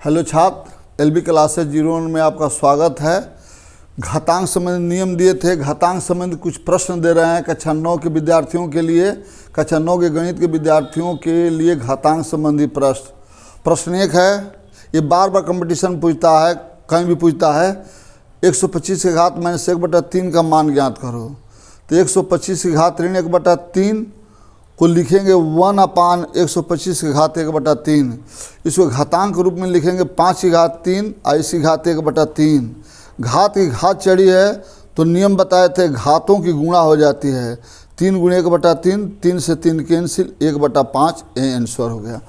Hello छात्र, LB classes 01 में आपका स्वागत है। घातांक संबंधी नियम दिए थे, घातांक संबंधी कुछ प्रश्न दे रहे हैं कक्षा 9 के विद्यार्थियों के लिए। कक्षा 9 के गणित के विद्यार्थियों के लिए घातांक संबंधी प्रश्न एक है, ये बार बार कंपटीशन पूछता है, कहीं भी पूछता है। 125 के घात माइनस 1/3 का मान ज्ञात करो। तो 125 की घात ऋण 1/3 को लिखेंगे 1/125 की घात 1/3। इसको घातांक रूप में लिखेंगे 5 की घात 3 और इसी घात 1/3। घात की घात चढ़ी है तो नियम बताए थे घातों की गुणा हो जाती है। 3 × 1/3, 3 से 3 कैंसिल, 1/5 ये आंसर हो गया।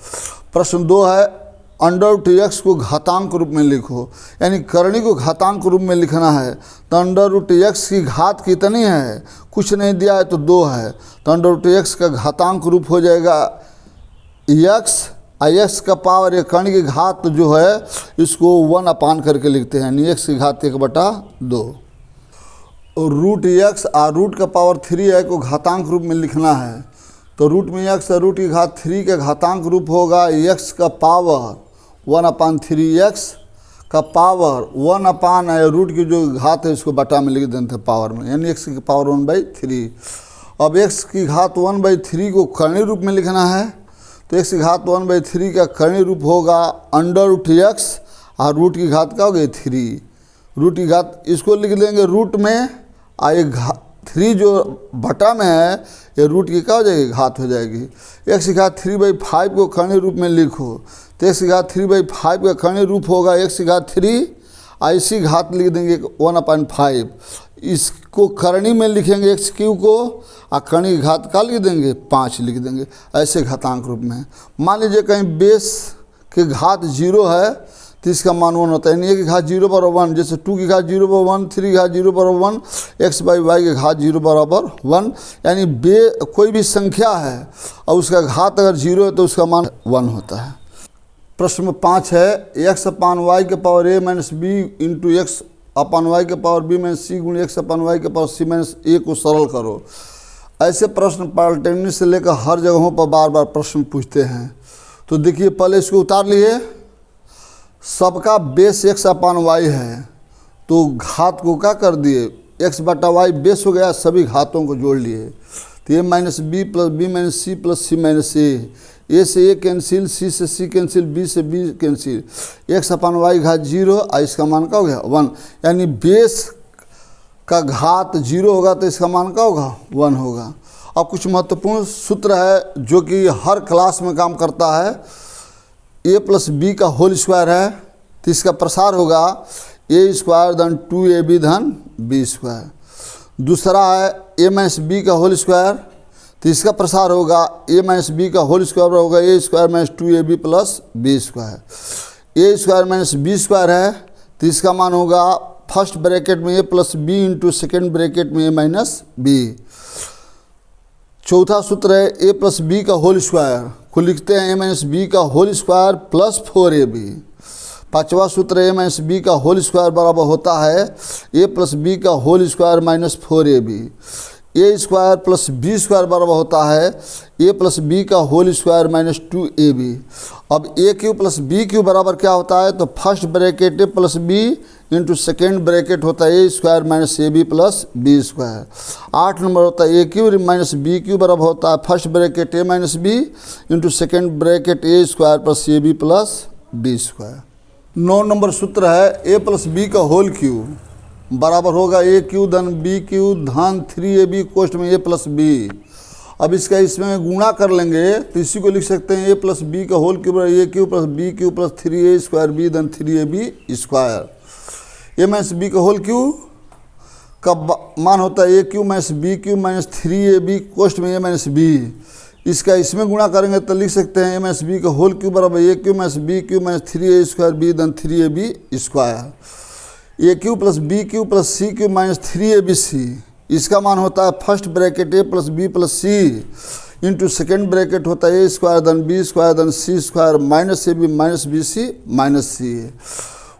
प्रश्न 2 है, √x को घातांक रूप में लिखो, यानी करणी को घातांक रूप में लिखना है। तो √x की घात कितनी है, कुछ नहीं दिया है तो 2 है। तो √x का घातांक रूप हो जाएगा x, x का पावर, ये कर्ण की घात जो है इसको 1 करके लिखते हैं, यानी x की घात 1/2। √x और रूट का पावर 3 है को घातांक रूप में लिखना है। तो रूट में x और रूट की घात 3 का घातांक रूप होगा x का पावर 1/3x का पावर 1 रूट की जो घात है इसको बटा में लिख देते हैं पावर में, यानी x की पावर 1/3। अब x की घात 1/3 को कर्ण रूप में लिखना है। तो x की घात 1/3 का कर्ण रूप होगा √x और रूट की घात क्या हो गई 3। रूट की घात इसको लिख देंगे रूट में, और एक 3 जो बटा में है ये रूट की क्या हो जाएगी, घात हो जाएगी। x की घात 3/5 को कर्ण रूप में लिखो। तो x की घात 3/5 का कर्ण रूप होगा x की घात 3 और इसी घात लिख देंगे 1/5। इसको करणी में लिखेंगे x³ को, और कर्ण की घात का लिख देंगे 5 लिख देंगे, ऐसे घातांक रूप में। मान लीजिए कहीं बेस के घात 0 है तो इसका मान 1 होता है, यानी a की घात 0 = 1, जैसे 2 की घात 0 = 1, 3 की घात 0 = 1, x/y की घात 0 = 1। यानी कोई भी संख्या है और उसका घात अगर 0 है तो उसका मान 1 होता है। प्रश्न 5 है, x/y के पावर a - b × x/y के पावर b - c × x/y के पावर c - a को सरल करो। ऐसे प्रश्न पॉलिटेक्निक से लेकर हर जगहों पर बार बार प्रश्न पूछते हैं। तो देखिए, पहले इसको उतार लिए, सबका बेस x/y है तो घात को क्या कर दिए, x/y बेस हो गया, सभी घातों को जोड़ लिए। तो a - b + b - c + c - a से a कैंसिल, c से c कैंसिल, b से b कैंसिल, x/y घात 0 और इसका मान क्या हो गया 1। यानी बेस का घात 0 होगा तो इसका मान क्या होगा 1 होगा। अब कुछ महत्वपूर्ण सूत्र है जो कि हर क्लास में काम करता है। a + b का होल स्क्वायर है तो इसका प्रसार होगा a² + 2ab + b²। दूसरा है a - b का होल स्क्वायर, तो इसका प्रसार होगा a - b का होल स्क्वायर होगा a² - 2ab + b²। a² - b² है तो इसका मान होगा फर्स्ट ब्रैकेट में a + b × सेकेंड ब्रैकेट में a - b। चौथा सूत्र है a + b का होल स्क्वायर को लिखते हैं a - b का होल स्क्वायर + 4ab। पांचवा सूत्र a - b का होल स्क्वायर बराबर होता है a + b का whole square - 4ab। a² + b² बराबर होता है a + b का होल स्क्वायर - 2ab। अब a³ + b³ बराबर क्या होता है, तो first bracket a + b × second bracket होता है a² - ab + b²। 8 नंबर होता है a³ - b³ बराबर होता है first bracket a - b × second bracket a² + ab + b²। 9 number सूत्र है a + b का होल क्यूब बराबर होगा a³ - b³ - 3ab कोष्ठ में a + b। अब इसका इसमें गुणा कर लेंगे तो इसी को लिख सकते हैं a + b का whole cube a³ + b³ + 3a² b 3ab²। a - b का होल क्यूब का मान होता है a³ - b³ - 3ab कोष्ठ में a - b। इसका इसमें गुणा करेंगे तो लिख सकते हैं a - b का होल क्यूब बराबर a³ - b³ - 3a² b 3ab²। a³ + b³ + c³ - 3abc, इसका मान होता है first bracket a + b + c × second bracket होता है a² - b² - c² -ab - bc - c।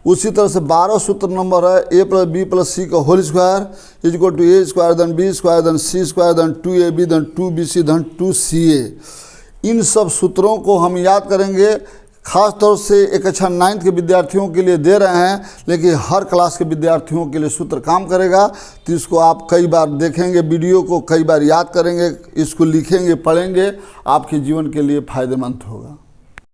उसी तरह से 12 सूत्र नंबर है a + b + c का whole square = a² - b² - c² - 2ab 2bc 2ca। इन सब सूत्रों को हम याद करेंगे ख़ास तौर से एक कक्षा 9th के विद्यार्थियों के लिए दे रहे हैं, लेकिन हर क्लास के विद्यार्थियों के लिए सूत्र काम करेगा। तो इसको आप कई बार देखेंगे, वीडियो को कई बार याद करेंगे, इसको लिखेंगे, पढ़ेंगे, आपके जीवन के लिए फ़ायदेमंद होगा।